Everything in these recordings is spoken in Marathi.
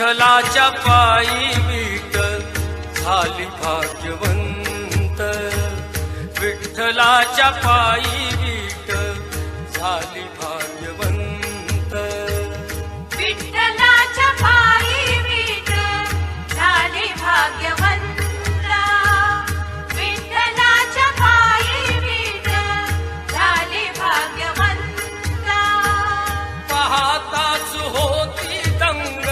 विठ्ठलाच्या पायी विठ्ठल झाली भाग्यवंत, विठ्ठलाच्या पायी विठ्ठल झाली भाग्यवंत, विठ्ठलाच्या पायी विठ्ठल झाली भाग्यवंत, विठ्ठलाच्या पायी विठ्ठल झाली भाग्यवंत. पाहताच होती दंग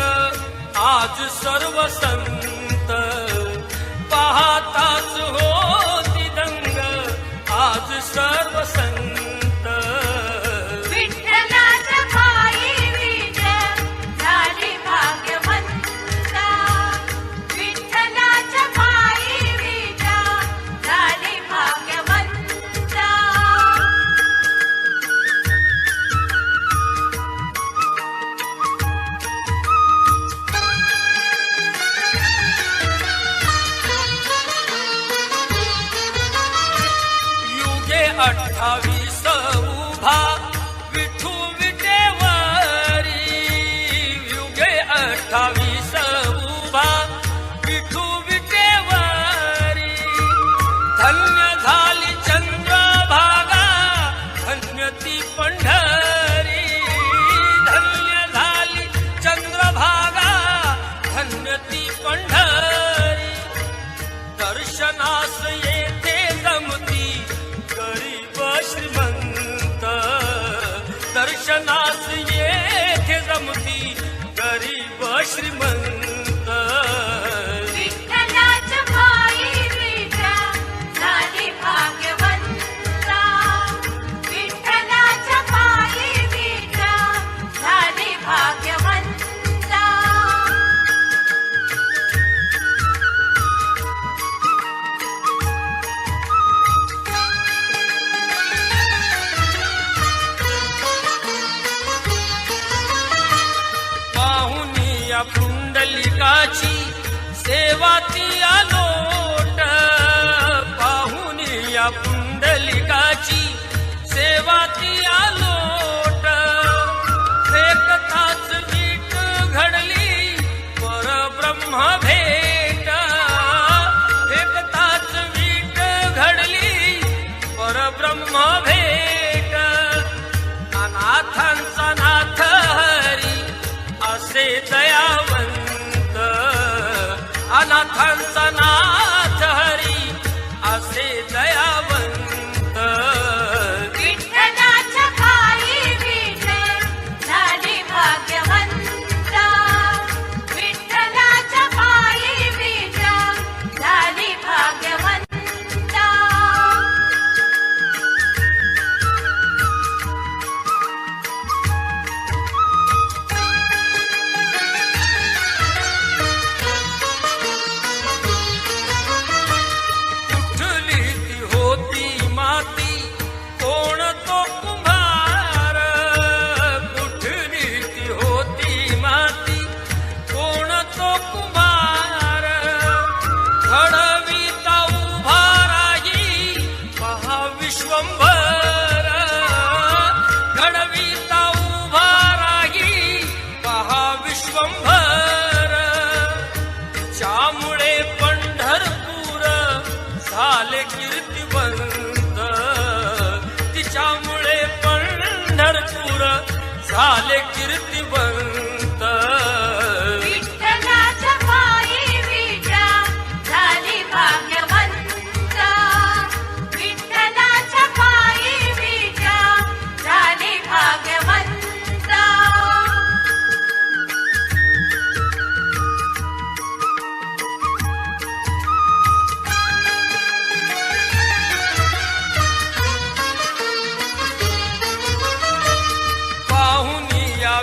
आज सर्व संत, पाहताच होती दंग आज सर्व संत, विठ्ठलाच्या पायी विठ्ठल झाली भाग्यवंत, विठ्ठलाच्या पायी विठ्ठल झाली भाग्यवंत. युगे 28 उभा विठू विटेवरी, युगे 28 उभा विठू विटेवरी, धन्य झाली चंद्रभागा धन्य ती पंढरी, धन्य झाली चंद्रभागा धन्य ती पंढरी, दर्शनास येथे जमती गरीब श्रीमंत, दर्शनास येथे जमती गरीब श्रीमंत, विठ्ठलाच्या पायी विठ्ठल झाली भाग्यवंत, विठ्ठलाच्या पायी विठ्ठल झाली भाग्यवंत. पाहुनी या पुंडलिकाची सेवा ती आलोट, पाहुनी या पुंडलिकाची सेवा ती आलोट, फेकताच वीट घडली परब्रह्म भेट, फेकताच वीट घडली परब्रह्म भेट, अनाथांचा नाथ हरी असे दयावंत, अनाथांचा नाथ हरी असे दयावंत, विठ्ठलाच्या पायी विठ्ठल झाली भाग्यवंत, विठ्ठलाच्या पायी विठ्ठल झाली भाग्यवंत. कुठली ती होती माती कोण तो कुंभार, कुठली ती होती माती कोण तो कुंभार, घडविता उभा राही पहा विश्वंभर, घडविता उभा राही पहा विश्वंभर, ज्यामुळे पंढरपूर झाले कीर्तिवंत, तिच्यामुळे पंढरपूर झाले कीर्तिवंत, विठ्ठलाच्या पायी विठ्ठल झाली भाग्यवंत, विठ्ठलाच्या पायी विठ्ठल झाली भाग्यवंत. पाहुनी या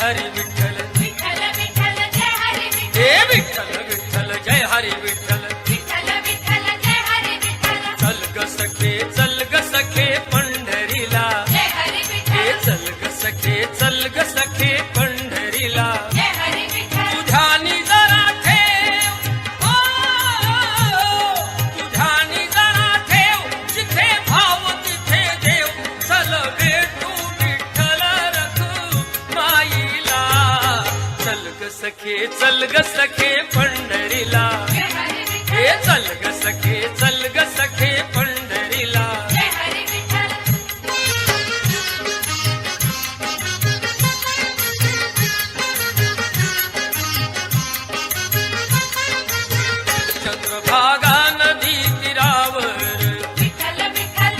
हरी विठ्ठल विठ्ठल विठ्ठल जय हरी विठ्ठल हे विठ्ठल विठ्ठल जय हरी विठ्ठल विठ्ठल विठ्ठल जय हरी विठ्ठल चल ग सखे पंढरीला जय हरी हे विठ्ठल चल ग सखे पंढरीला जय हरी विठ्ठल तुझ्यानी जरा ठेव तुझ्यानी जरा ठेव जिथे भाव तिथे देव चल भेटू विठ्ठल रखू माईला चल ग सखे पंढरीला जय हरी हे विठ्ठल चल ग सखे पंढरीला जय हरी विठ्ठल चंद्रभागा नदी तीरावर विठ्ठल विठ्ठल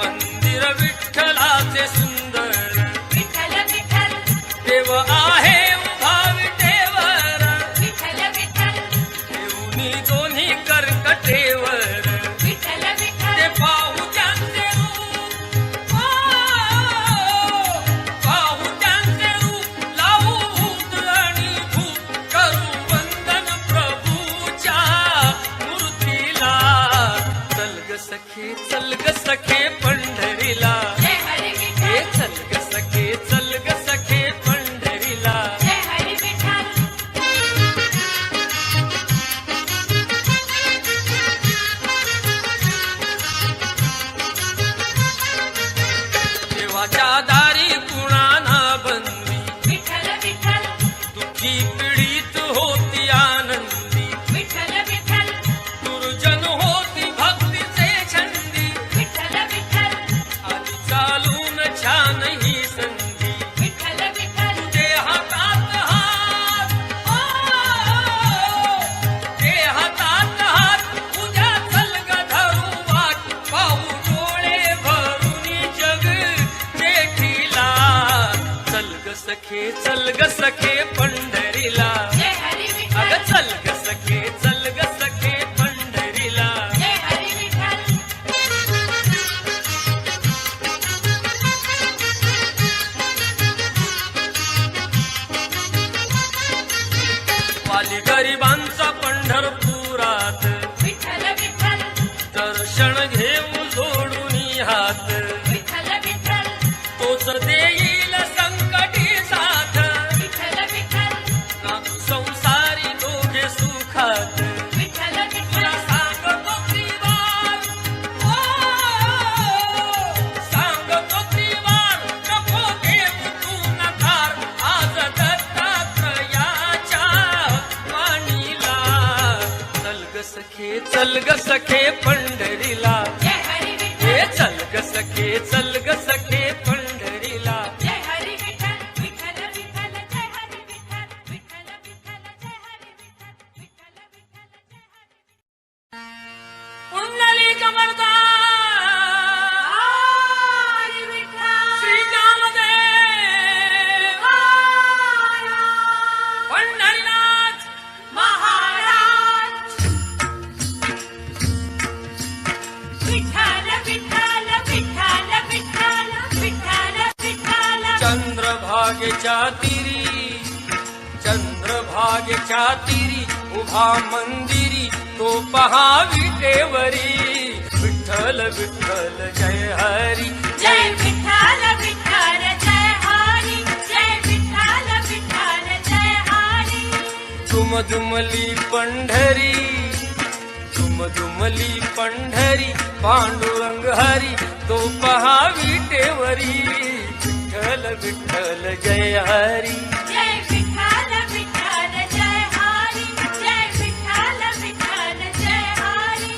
मंदिर विठ्ठलाचे सुंदर विठ्ठल विठ्ठल देव आहे उभा विटेवर विठ्ठल विठ्ठल देऊनी दोन्ही कर्कटेवर विठ्ठल विठ्ठल ते पाहू त्यांचे रूप पाहू त्यांचे रूप लावू भूत आणि भूत करू वंदन प्रभूच्या मूर्तीला चल ग सखे पंढरीला जय हरी हे विठ्ठल चल ग सखे पंढरीला जय हरी विठ्ठल देवाच्या दारी कुणाना बंदी विठ्ठल विठ्ठल दुःखी पीडित होती आनंदी विठ्ठल विठ्ठल दुर्जन होती भक्तीचे छंदी विठ्ठल विठ्ठल आली चालून छान ही संधी विठ्ठल विठ्ठल ते हातात हात ते हातात हात उद्या चल ग धरू वाट पाहू डोळे भरून जग देखीला चल ग सखे पंढरीला जय हरी अग विठ्ठल चल ग सखे पंढरीला जय हरी विठ्ठल वाली गरिबांचा पंढरपुरात विठ्ठल विठ्ठल दर्शन घेऊ जोडून हात विठ्ठल विठ्ठल तोच देईल संकटी साथ विठ्ठल विठ्ठल नातू संसारी दोघे सुखात विठ्ठल तुला विठ्ठल सांगतो त्रिवार सांगतो त्रिवार नको देऊ तू नकार आज दत्तात्रयाच्या वाणीला चल ग सखे पंढरीला जय हरी हे विठ्ठल चल ग सखे पंढरीला जय हरी विठ्ठल विठ्ठल विठ्ठल जय हरी विठ्ठल विठ्ठल विठ्ठल जय हरी विठ्ठल विठ्ठल विठ्ठल जय हरी पुंडलिक वरदा हरी विठ्ठल श्री कामदेव पंढरीनाथ महाराज विठ्ठल विठ्ठल विठ्ठल विठ्ठल विठ्ठल विठ्ठल चंद्रभागेच्या तीरी उभा मंदिरी तो पहा विटेवरी विठ्ठल विठ्ठल जय हरी जय विठ्ठल विठ्ठल जय हरी जय विठ्ठल विठ्ठल जय हरी दुमदुमली पंढरी पांडुरंग हरी तो पहा विटेवरी विठ्ठल विठ्ठल जय हरी जय विठ्ठल विठ्ठल जय हरी जय विठ्ठल विठ्ठल जय हरी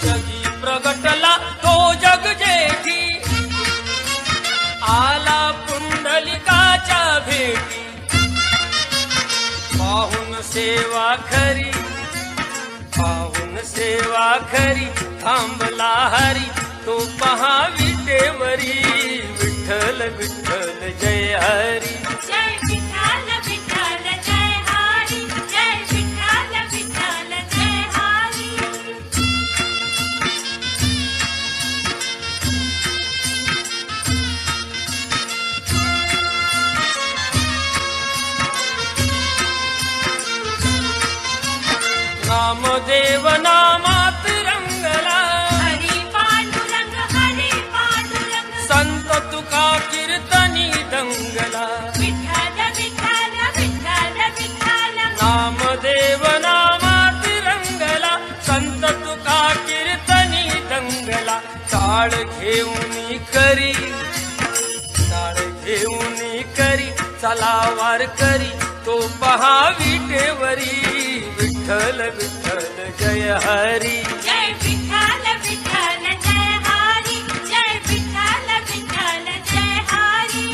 जगी प्रगटला तो जग जेठी आला पुंडलिकाच्या भेटी पाहून सेवा खरी थांबला हरी तो पहा विटेवरी विठ्ठल विठ्ठल जय हरी जय विठ्ठल विठ्ठल जय हरी घेऊनी करी, टाळ घेऊनी करी, चला वार करी, तो पहा विटेवरी. विठ्ठल विठ्ठल जय हरी. जय विठ्ठल विठ्ठल जय हरी. जय विठ्ठल विठ्ठल जय हरी.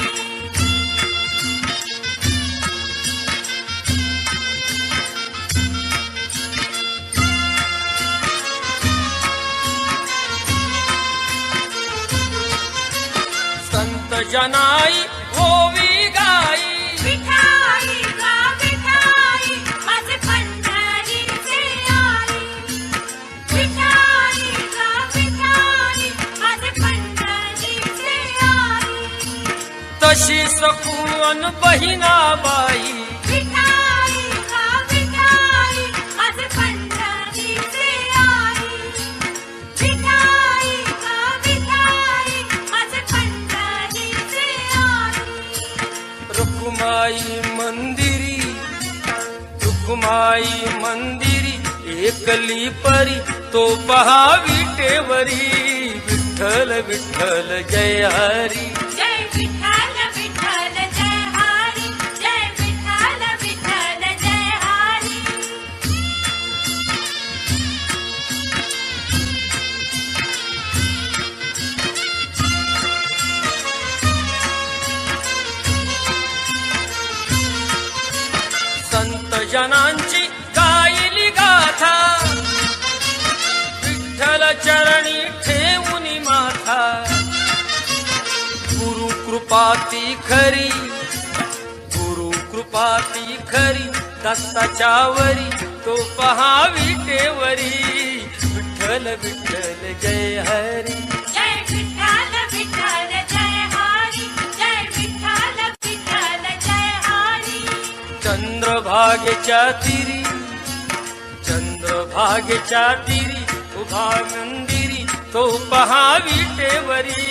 संत जनाई ओवी गाई, विठाई गा विठाई माझे पंढरीचे आई. विठाई गा विठाई माझे पंढरीचे आई. तशी सखुवन बहिणाबाई. विठाई गा विठाई माझे पंढरीचे आई. विठाई गा विठाई माझे पंढरीचे आई. रुक्माई मंदिरी, रुक्माई मंदिरी, एकली परी, तो पहा विटेवरी. विठ्ठल विठ्ठल जय हरी. जय विठ्ठल विठ्ठल जय हरी. जय विठ्ठल विठ्ठल जय हरी. संत जनांची गायली गाथा, विठ्ठल चरणी ठेवूनी माथा. गुरु कृपाती खरी, गुरु कृपाती खरी, दत्ताच्या वरी, तो पहा विटेवरी. विठ्ठल विठ्ठल जय हरी. जय विठ्ठल विठ्ठल जय हरी. जय विठ्ठल विठ्ठल जय हरी. चंद्रभागेच्या तिरी, चंद्रभागेच्या तिरी, उभा मंदिरी, तो पहा विटेवरी.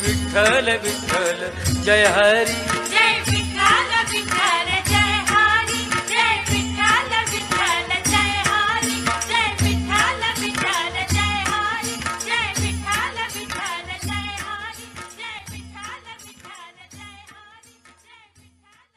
विठ्ठल विठ्ठल जय हरी. जय विठ्ठल विठ्ठल जय हरी. जय विठ्ठल विठ्ठल जय हरी. जय विठ्ठल विठ्ठल जय हरी. जय विठ्ठल विठ्ठल जय हरी. जय विठ्ठल विठ्ठल जय हरी. जय विठ्ठल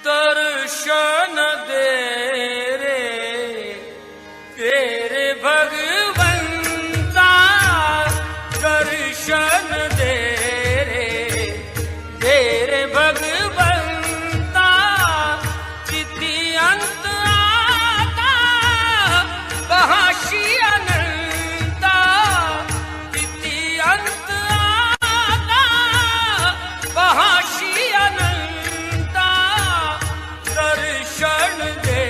दर्शन दे रे तेरे भगवंता. दर्शन दे रे भगवंता. किती अंत आता पहाशी अनंता. किती अंत आता पहाशी अनंता. दर्शन दे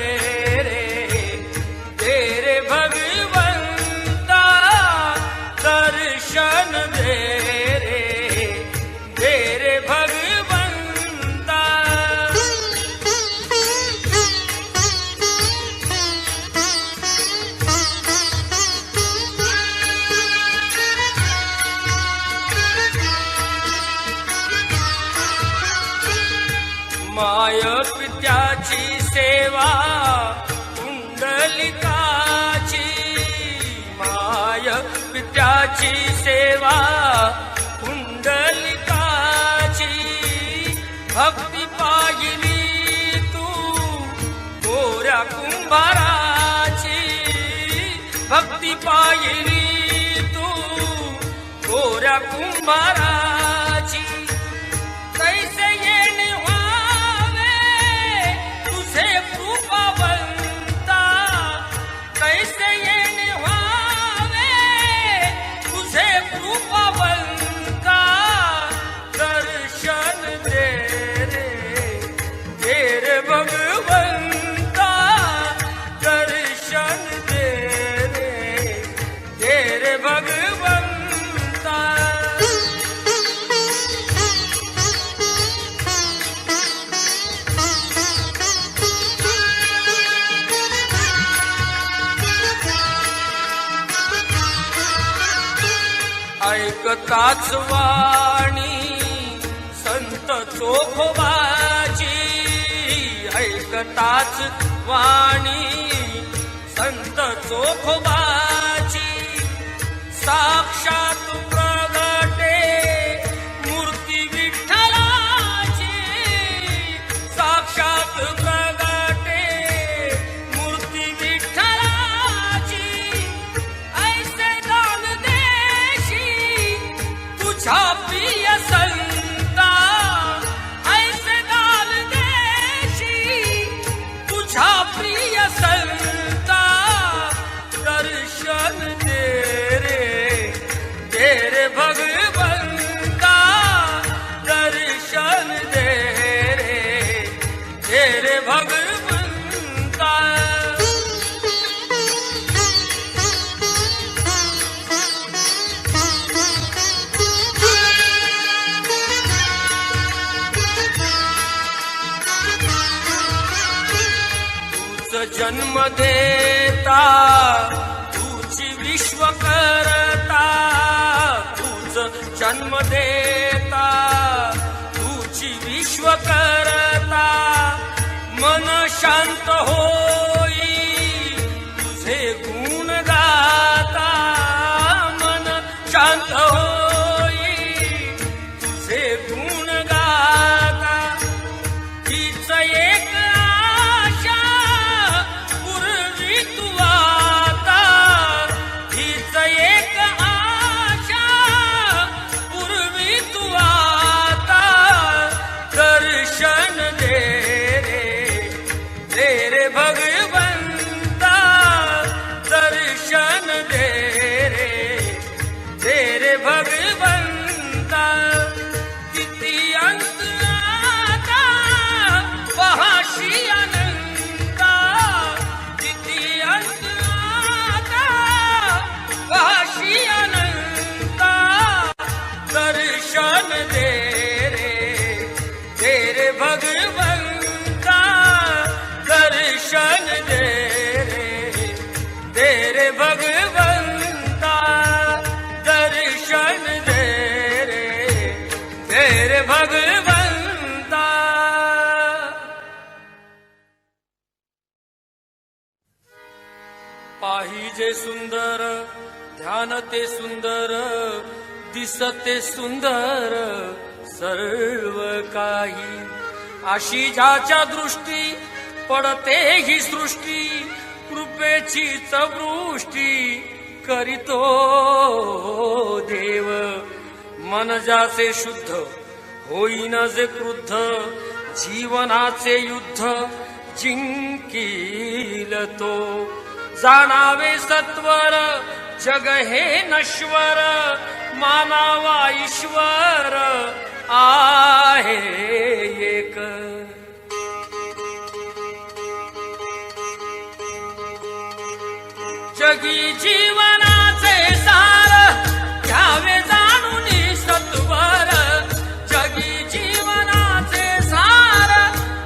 रे भगवंता. दर्शन दे रे भगवंता. माय पित्याची सेवा कुंडलिकाची. माय पित्याची सेवा कुंडलिकाची. भक्ती पाहिली तू गोऱ्या कुंभाराची. भक्ती पाहिली तू गोऱ्या कुंभाराची. कैसे येणे व्हावे तुझे कृपावंता. कैसे येणे व्हावे ऐकताच वाणी संत चोखोबाची, ऐकताच वाणी संत चोखोबाची, साक्षात प्रगटे मूर्ती विठ्ठलाची, साक्षात प्रगटे मूर्ती विठ्ठलाची, ऐसे दान देशी तुझ्या प्रिय संता, ऐसे दान देशी तुझ्या प्रिय संता, दर्शन दे रे भगवंता, दर्शन दे रे भगवंता। तूच जन्म देता, तुझी विश्व करता, तूच जन्म देता, तुझी विश्व करता, मन शांत होई तुझे गुण गाता, मन शांत होई तुझे गुण गाता, हीच एक आशा पूर्वी तू आता, हीच एक आशा पूर्वी तू आता, दर्शन दे रे भगवंता, दर्शन दे रे भगवंता। किती अंत आता पहाशी अनंता, किती अंत आता पहाशी अनंता, दर्शन दे रे भगवंता, दर्शन दे रे भगवंता, दर्शन दे रे भगवंता। पाहिजे सुंदर ध्यान ते सुंदर, दिसते सुंदर सर्व काही, अशी ज्याच्या दृष्टी पडते ही सृष्टी, कृपेचीच वृष्टी करीतो देव। मन ज्याचे शुद्ध होईन जे क्रुद्ध, जीवनाचे युद्ध जिंकील तो। जाणावे सत्वर जग हे नश्वर, मानावा ईश्वर आहे एक। जगी जीवनाचे सार घ्यावे जाणून सत्वर, जगी जीवनाचे सार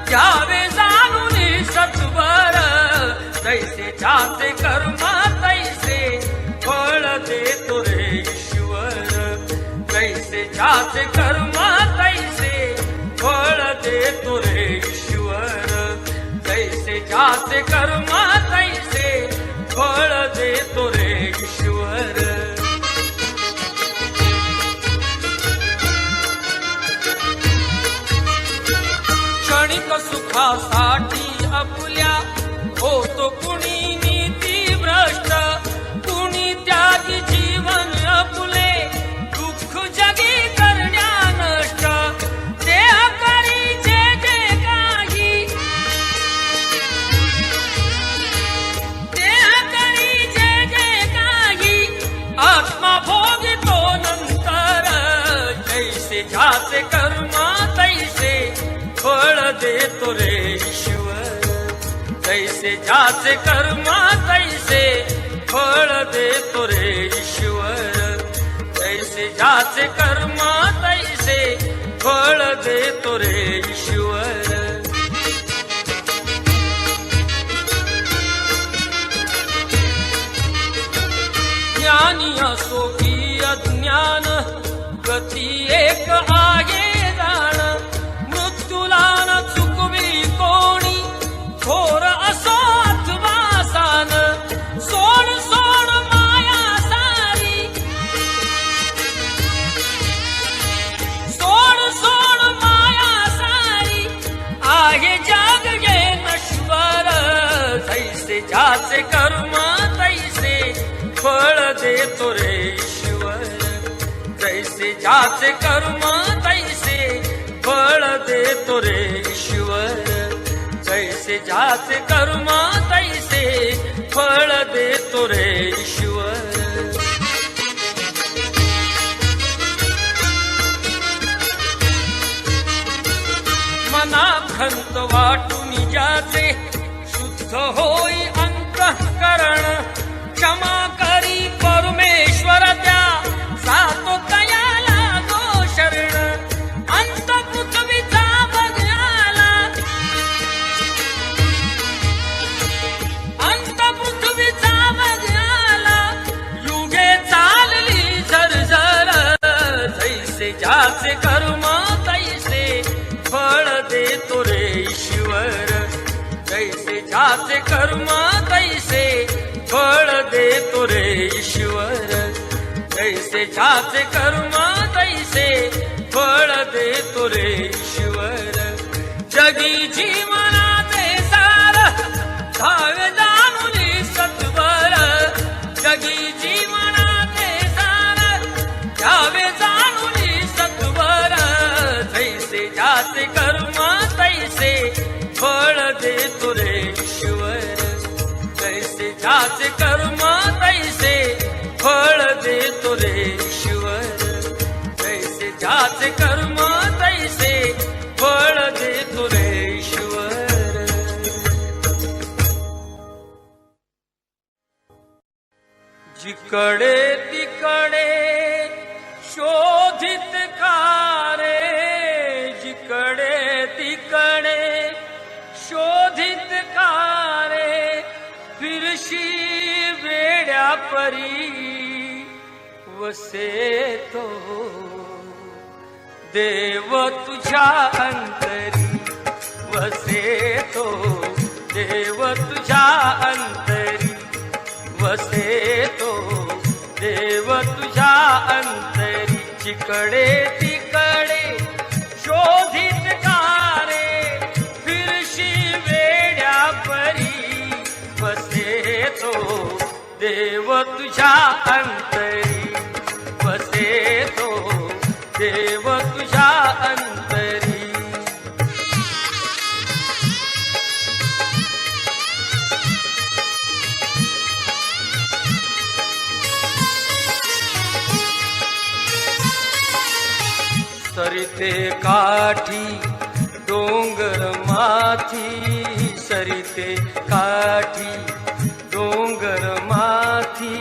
घ्यावे जाणून सत्वर। जैसे ज्याचे कर्म तैसे फळ देतो रे ईश्वर, जैसे ज्याचे कर्म तैसे फळ देतो रे ईश्वर, जैसे ज्याचे कर्म तैसे फळ देतो रे ईश्वर। क्षणिक सुखासाठी आपल्या होतो कुणी नीती भ्रष्ट, कुणी त्यागी जीवन आपले दुःख जगी करण्या नष्ट। देह करी जे जे काही, देह करी जे जे काही, आत्मा भोगितो नंतर। जैसे ज्याचे कर्म तैसे फळ देतो रे ईश्वर, जैसे ज्याचे कर्म तैसे फळ देतो रे ईश्वर, जैसे ज्याचे कर्म तैसे फळ देतो रे ईश्वर। ज्ञानी असो की अज्ञान, ज्याचे कर्म तैसे फळ देतो रे ईश्वर. जैसे ज्याचे कर्म तैसे फळ देतो रे ईश्वर. जैसे ज्याचे कर्म तैसे फळ देतो रे ईश्वर. मना खंत वाटून ज्याचे शुद्ध होई अंतःकरण. क्षमा करी परमेश्वर त्या जातो तयाला जो शरण. अंत पृथ्वीचा बघाला अंत पृथ्वीचा बघाला युगे चालली झरझर. जैसे ज्याचे कर्म तैसे फळ देतो रे ईश्वर. जैसे ज्याचे कर्म तैसे फळ देतो रे ईश्वर. जैसे ज्याचे कर्म तैसे फळ देतो रे ईश्वर. जगी जीवनाचे सार धावे जाणून सत्वर. जगी जीवनाचे सार धावे जाणून सत्वर. जैसे ज्याचे कर्म तैसे फळ देतो रे ईश्वर. जैसे ज्याचे कर्म तैसे फळ देतो रे ईश्वर. जैसे ज्याचे कर्म तैसे फळ देतो रे ईश्वर. जिकडे तिकडे शोधित कारे. जिकडे तिकडे शोधित कारे. फिरशी वेड्या परी वसे तो देव तुझ्या अंतरी. वसे तो देव तुझ्या अंतरी. वसे तो देव तुझ्या अंतरी. जिकडे तिकडे शोधित कारे. फिरशी वेड्या परी वसे तो देव तुझ्या अंतरी. वसे तो देव तुझ्या अंतरी. सरिते काठी डोंगर माथी. सरिते काठी डोंगर माथी.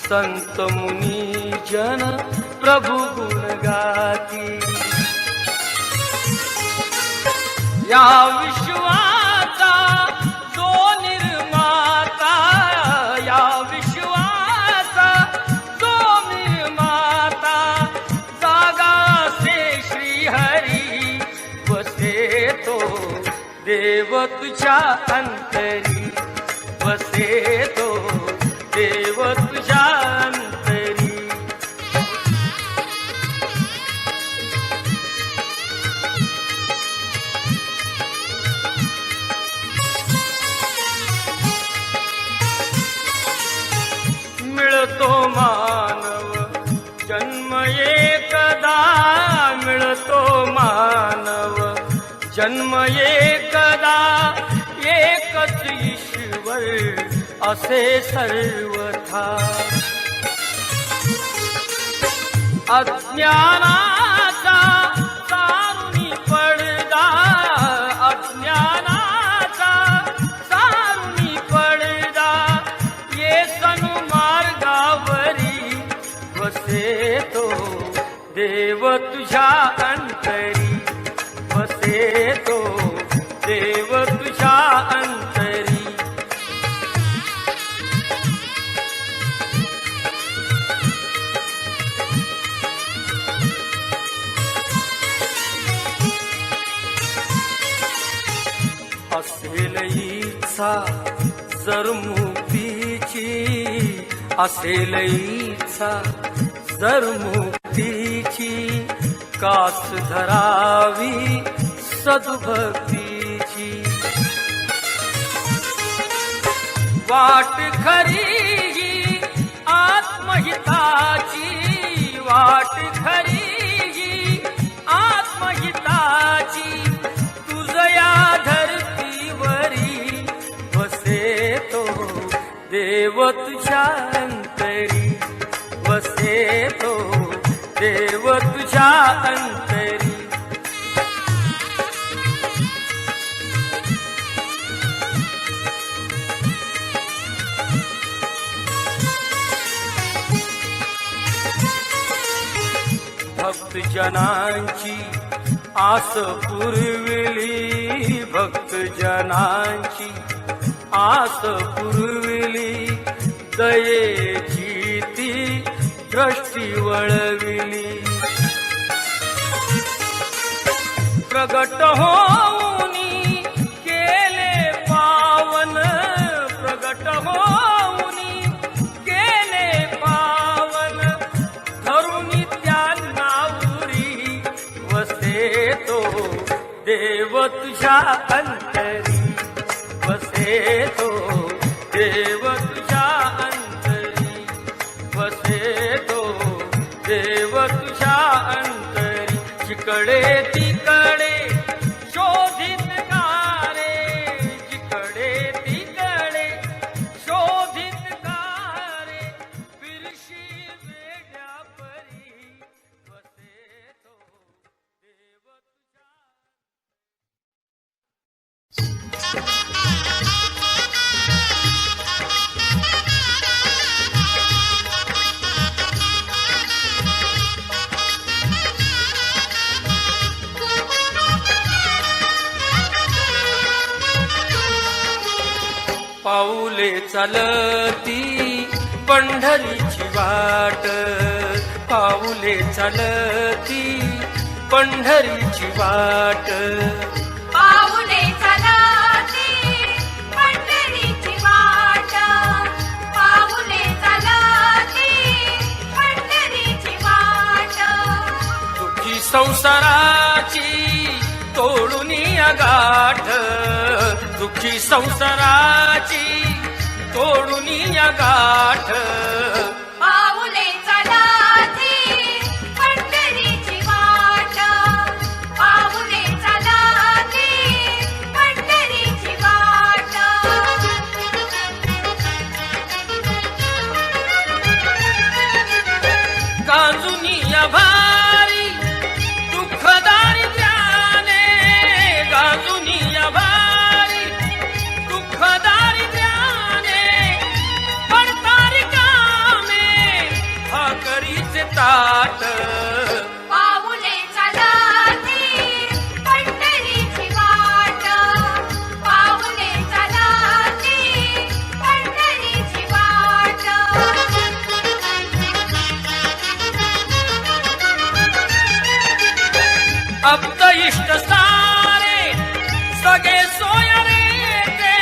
संत मुनी जन प्रभु गुण गाती. या विश्वाचा जो निर्माता. या विश्वाचा जो निर्माता. जागा से श्री हरी. वसे तो देव तुझ्या अंतरी. वसे तो देव तुझ्या अंतरी. मिळतो मानव जन्म एकदा. मिळतो मानव जन्म एकदा. एकच ईश्वर असे सर्वथा. अज्ञानाचा तारुणी पडदा. अज्ञानाचा तारुणी पडदा. ये सन्मार्गावरी वसे तो देव तुझ्या अंतरी. वसे तो देव तुझ्या अंतरी. असेल इच्छा जर मुक्तीची. असेल इच्छा जर मुक्तीची. कास धरावी सद्भक्तीची. वाट खरी ही आत्महिताची, वाट खरी ही आत्महिताची, तुझया धरतीवरी वसे तो देव तुझ्या अंतरी, वसे तो देव तुझ्या अंतरी. भक्त जनांची आस पुरविली, भक्त जनांची आस पुरविली, दयेची ती दृष्टी वळविली. प्रगट होऊनी केले पावन, प्रगट होऊनी केले पावन, धरुनी त्यांना उरी वसे तो देव तुझ्या अंतरी, वसे तो देव तुझ्या अंतरी, वसे तो देव तुझ्या अंतरी. जिकडे तिकडे शोधित कारे, जिकडे तिकडे शोधित कारे, फिरशी वेगळ्या परी वसे तो देव तुझ्या. पाऊले चालती पंढरीची वाट, पाऊले चालती पंढरीची वाट, पाऊले चालती पंढरीची वाट, पाऊले चालती पंढरीची वाट. दुःखी संसाराची तोडून गाठ, दुःखी संसाराची तोडून गाठ. पाऊले चालती पंढरीची वाट, पाऊले चालती पंढरीची वाट. गांजुनी भारी दुःख दारिद्र्याने, गांजुनी भारी दुःख दारिद्र्याने, पडतारी कामे भाकरीचे ताट. पाऊले चालती पंढरीची वाट, पाऊले चालती पंढरीची वाट. अब्द इष्ट सारे सगळे सोयरे ते,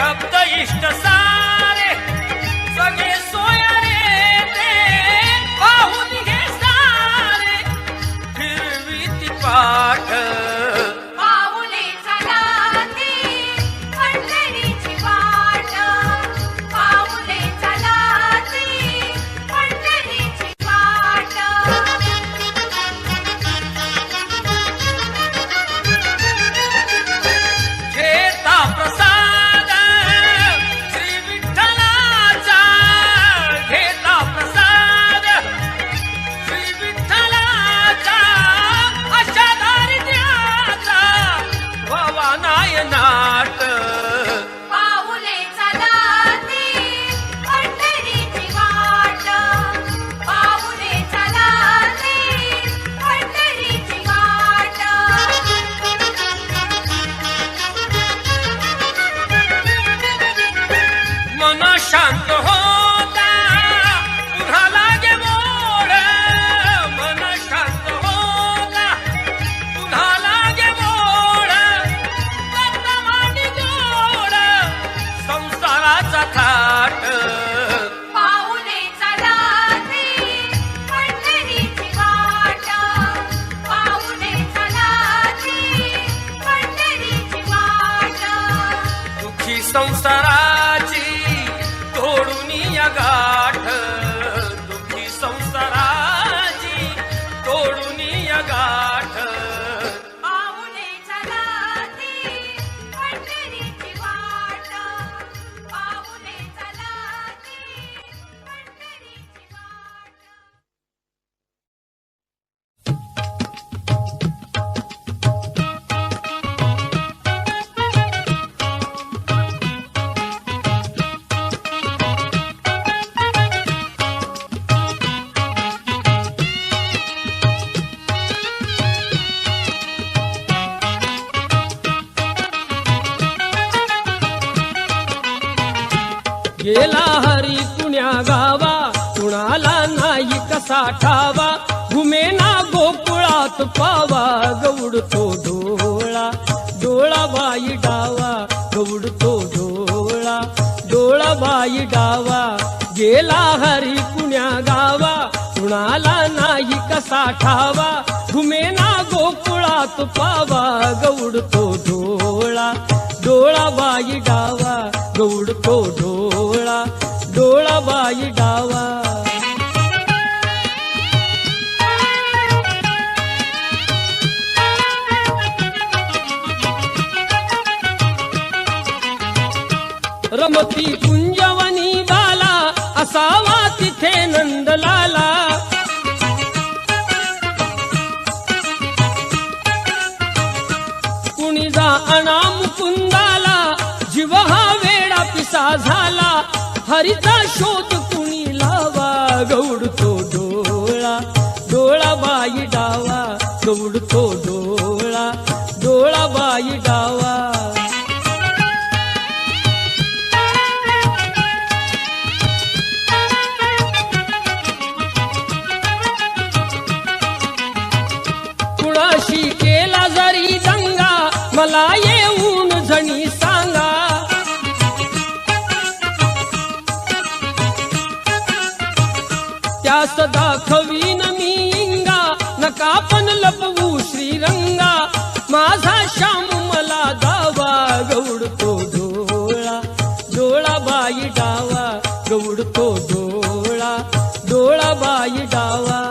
अब्द इष्ट सारे सगळे सोयरे ते, पाहून घे सारे फिरवीती पाठ. पाऊले चालती पंढरीची वाट, पाऊले चालती पंढरीची वाट. घेता प्रसाद श्री विठ्ठलाचा, घेता प्रसाद श्री विठ्ठलाचा, अशा दारिद्र्याचा भवानाय नाट. पाऊले चालती पंढरीची वाट, पाऊले चालती पंढरीची वाट. मन शांत होता पुन्हा लागे मोड, मन शांत होता पुन्हा लागे मोड. कर्तमानी जोड संसाराचा थाट. पाऊले चालती पंढरीची वाट, पाऊले चालती पंढरीची वाट. दुःखी संसाराची गेला हरी पुण्या गावा, कुणाला नाही कसा ठावा, घुमेना गोकुळात पावा, गौडतो डोळा, डोळा बाई डावा, गौडतो डोळा, डोळा बाई डावा. गेला हरी पुण्या गावा, कुणाला नाही कसा ठावा, घुमेना गोकुळात पावा, गौडतो डोळा, डोळा बाई डावा, गौडतो डोळा, डोळा बाई डावा. रमती कुंजवनी बाला, असावा तिथे नंदलाला, कुणी जा अनाम कुंदाला, जीव हा वेडा पिसा झाला, हरीचा शोध कुणी लावा, गौडतो डोळा, डोळा बाई डावा, गौडतो डोळा, डोळा बाई डावा. कुणाशी केला जरी दंगा, मला येऊन जणी सांगा, त्यास दाखवीन मी इंगा, नका पण लपवू श्रीरंगा, माझा श्याम मला दावा, गौडतो डोळा, डोळा बाई डावा, गौडतो डोळा, डोळा बाई डावा.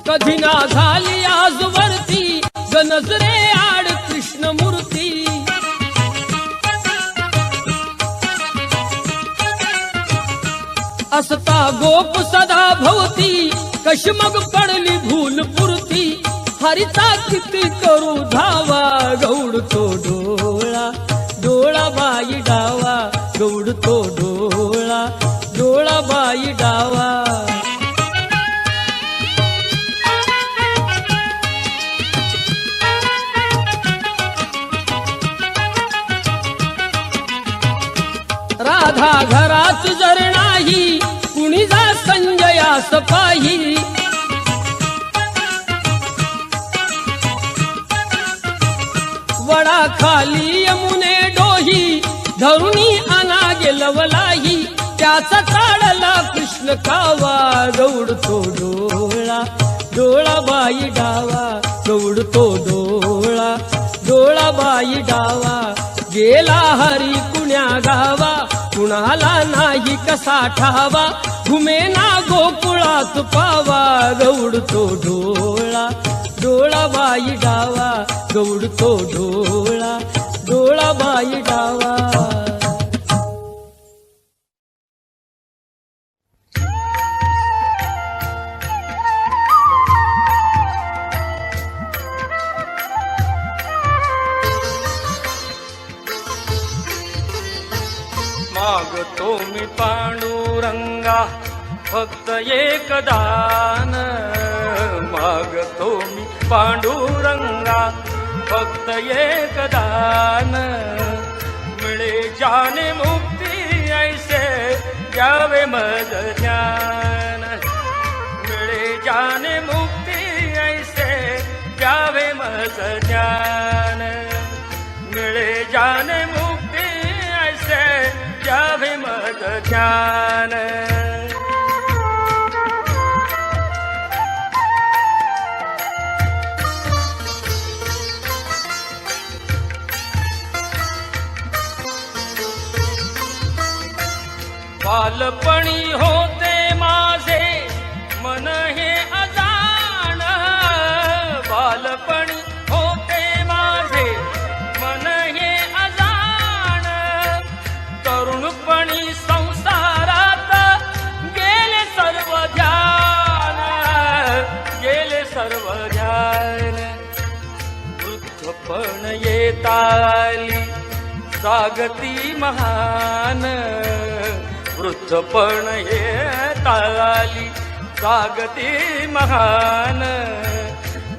कधी ना झाली आजवरती, गणजरे आड कृष्णमूर्ती, असता गोप सदा भोवती, कशी मग पडली भूल पुरती, हरीचा किती करू धावा, गौडतो डोळा, डोळा बाई डावा, गौडतो डोळा, डोळा बाई डावा. राधा घरात जर नाही, कुणी जा संजयास पाही, वडा खाली यमुने डोही, धरुणी आणा गेलवलाही, त्याचा काढला कृष्ण कावा, गौडतो डोळा, डोळा बाई डावा, गौडतो डोळा, डोळा बाई डावा. गेला हरी पुण्या गावा, कुणाला नाही कसा ठावा, घुमेना गोकुळात पावा, गौडतो डोळा, डोळा बाई डावा, गौडतो डोळा, डोळा बाई डावा. मागतो मी पांडुरंगा फक्त एक दान, मागतो मी पांडुरंगा फक्त एक दान, मिळे जाने मुक्ती ऐसे द्यावे मज ज्ञान, मिळे जाने मुक्ती ऐसे द्यावे मज ज्ञान, मिळे जाने मुक्ती ऐसे द्यावे मज ज्ञान. बालपणी होते माझे मन हे अजाण, बालपणी होते माझे मन हे अजाण, तरुणपणी संसारात गेले सर्व ध्यान, गेले सर्व ध्यान. वृद्धपण येताली सागती महान, वृद्धपण येताली स्वागती महान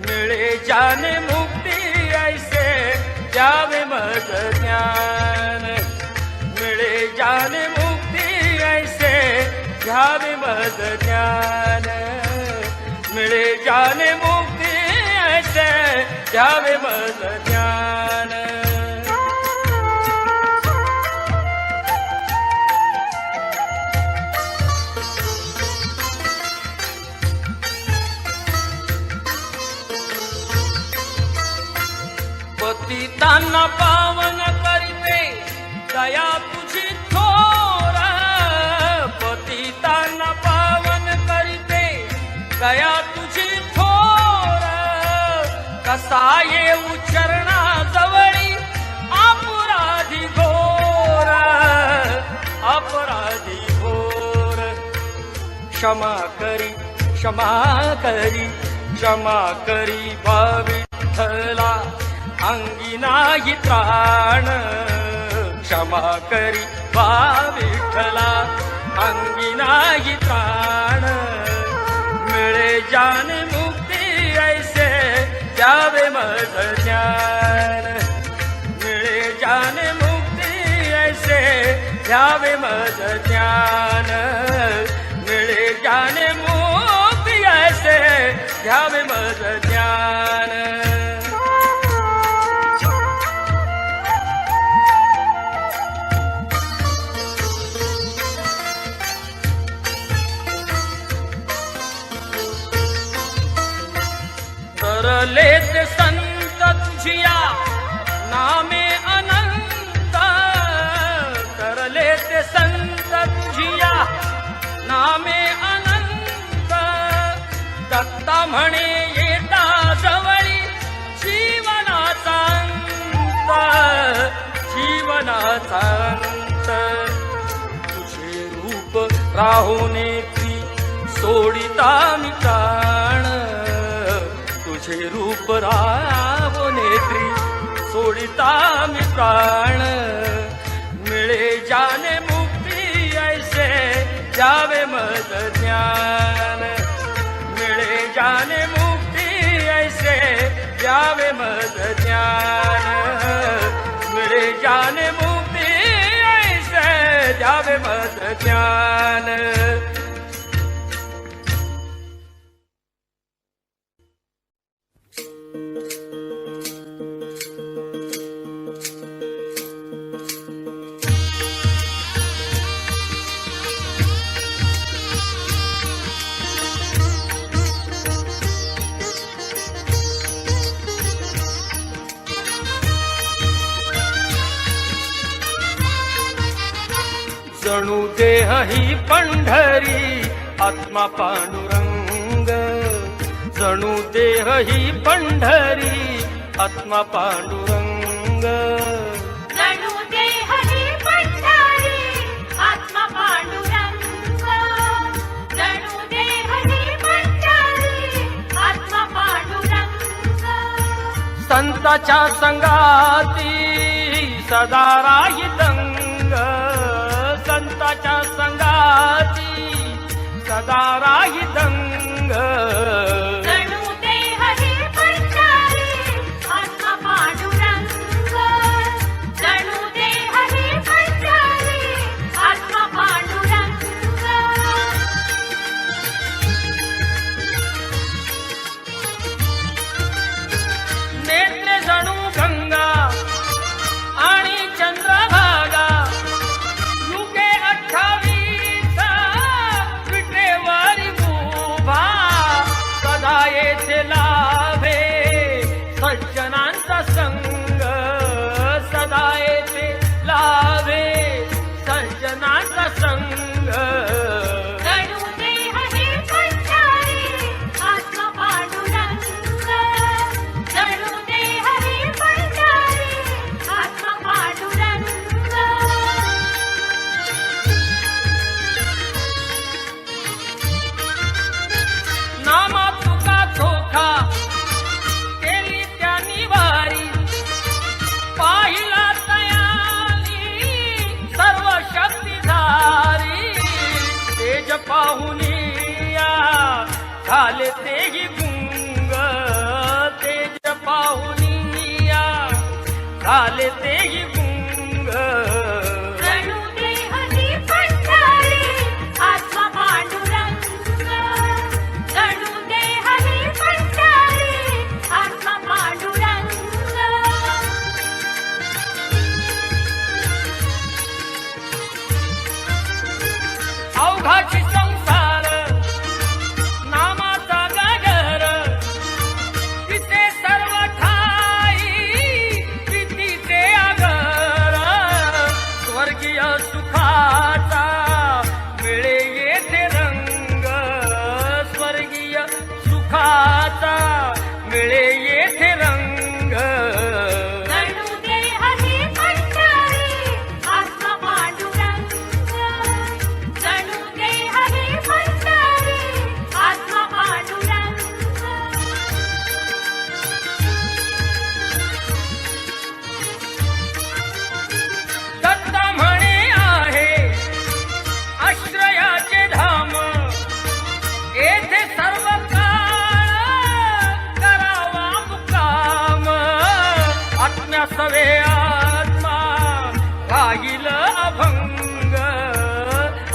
मिळे जाने मुक्ती ऐसे द्यावे मज ज्ञान मिळे जाने मुक्ती ऐसे द्यावे मज ज्ञान मिळे जाने मुक्ती ऐसे द्यावे मज ज्ञान पतितांना पावन करीते दया तुझी थोर पतितांना पावन करीते दया तुझी थोर कसा येऊ चरणाजवळी अपराधी घोर अपराधी घोर क्षमा करी क्षमा करी क्षमा करी बा विठ्ठला अंगी नाही त्राण क्षमा करी बा विठ्ठला अंगी नाही त्राण मिळे जान मुक्ती ऐसे द्यावे मज ज्ञान मिळे जान मुक्ती ऐसे द्यावे मज ज्ञान मिळे जान मुक्ती ऐसे द्यावे मज ज्ञान तरले ते संत तुझिया नामे अनंत तरले ते संत तुझिया नामे अनंत दत्ता म्हणे येता जवळी जीवनाचा अंत जीवनाचा अंत तुझे रूप राहुने ती सोडिता मी प्राण तुझे रूप राहो नेत्री सोडिता मी प्राण मिळे जाने मुक्ती ऐसे द्यावे मज ज्ञान मिळे जाने मुक्ती ऐसे द्यावे मज ज्ञान मिळे जाने मुक्ती ऐसे द्यावे मज ज्ञान जणू देह ही पंढरी आत्मा पांडुरंग जणू देह ही पंढरी आत्मा पांडुरंग जणू देह ही पंढरी आत्मा पांडुरंग जणू देह ही पंढरी आत्मा पांडुरंग संताच्या संगाती सदा राही दंग संताच्या संगाती सदा राही दंग जणू देह ही पंढरी आत्मा पांडुरंग जणू देह ही पंढरी आत्मा पांडुरंग नेत्रे जणू गंगा आणि चंद्रभागा युगे 28 विटेवारी उभा सदा येथे लाभे सज्जनांचा संग सदा येथे लाभे सज्जनांचा संग जणू देह ही पंढरी आत्मा पांडुरंग जणू देह ही पंढरी आत्मा पांडुरंग नामा तुका धोखा केली त्यांनी वारी पाहिला तयारी सर्व शक्तीधारी तेज पाहुनिया झाले तेही गुंग तेज पाहुनिया झाले तेही गुंग जणू देहही पंढरी आत्मा पांडुरंग जणू देहही पंढरी आत्मा पांडुरंग अवघाची संसार नामाचा गागर तिचे सर्व ठाई प्रीतीचे आगर स्वर्गीय सुखाचा मिळे येथे रंग स्वर्गीय सुखाचा मिळे येथे रंग जणू देहही पंढरी आत्मा पांडुरंग जणू देहही पंढरी आत्मा पांडुरंग दत्त म्हणे आहे आश्रयाचे धाम येथे सर्व काळ करावा मुक्काम आत्म्या सवे आत्मा राहील अभंग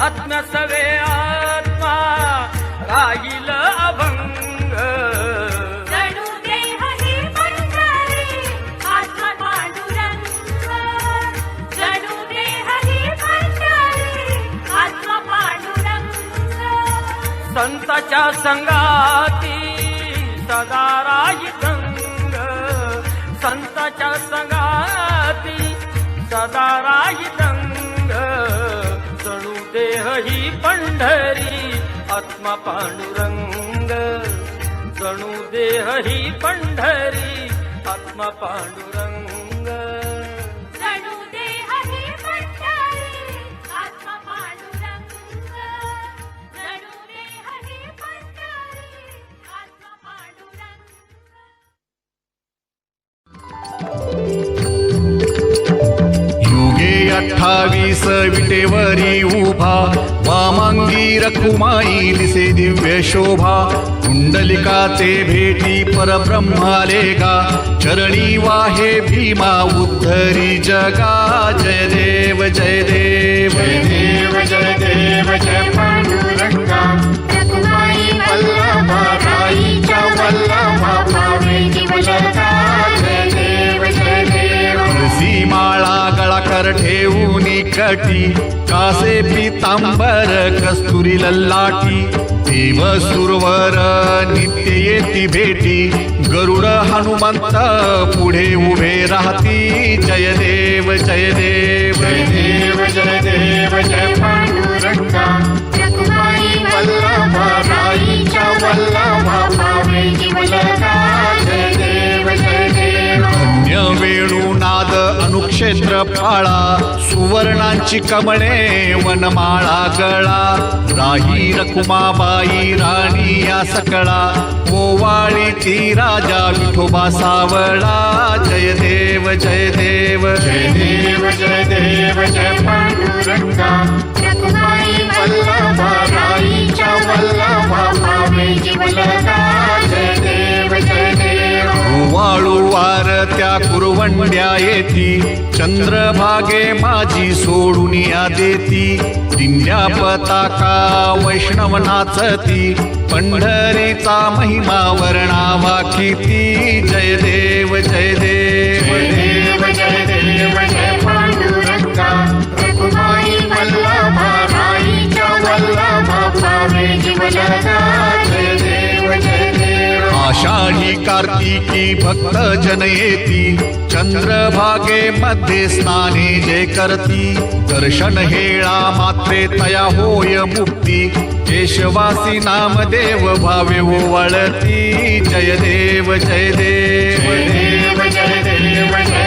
आत्म्या सवे आत्मा राहील अभंग जणू देहही पंढरी आत्मा पांडुरंग जणू देहही पंढरी आत्मा पांडुरंग संताच्या संगाती सदा राहितंग संताच्या संगाती सदा राहितंग जणू देह ही पंढरी आत्मा पांडुरंग जणू देह ही पंढरी आत्मा पांडुरंग जणू देहही पंढरी आत्मा पांडुरंग जणू देहही पंढरी आत्मा पांडुरंग युगे 28 विटेवरी उभा वामांगी रखुमाई दिसे दिव्य शोभा कुंडलिकाचे भेटी परब्रह्माले गा चरणी वाहे भीमा उद्धरी जगा जय देव जय देव जय देव जय देव जय पांडुरंगा रखुमाई वल्लभा राईच्या वल्लभा भावे जीवलता जय देव जय देव तुळसी माळा गळाकर ठेवून कटी कासे पितांबर कस्तुरी लल्लाटी देव सुरवर नित्य येती भेटी गरुड हनुमंत पुढे उभे राहती जय देव जय देव जय देव जय देव जय पांडुरंगा रखुमाई वल्लभा राईच्या वल्लभा भावे जीवलता जय देव जय देव धन्य वेणुनाद अनुक्षेत्र पाळा सुवर्णांची कमळे वनमाळा गळा राही रखुमाबाई राणी या सकळा ओवाळीची राजा विठोबा सावळा जय देव जय देव जय देव जय देव जय पांडुरंगा रखुमाई वल्लभा राईच्या वल्लभा भावे जीवलता जय देव जय देव वाळू वार त्या कुरवंड्या येती चंद्रभागे माझी सोडून या देती दिंड्या पताका वैष्णव नाचती पंढरीचा महिमा वर्णावा किती जय देव जय देव जय देव जय देव जय पांडुरंगा रखुमाई वल्लभा राईच्या वल्लभा भावे जीवलता जय देव जय देव आषाढी कार्तिकी भक्त जन येती चंद्रभागे मध्ये स्नाने जे करती दर्शन हेळा मात्रे तया होय मुक्ती केशवासी नामदेव भावे ओवाळती जय देव जय देव जय देव जय देव जय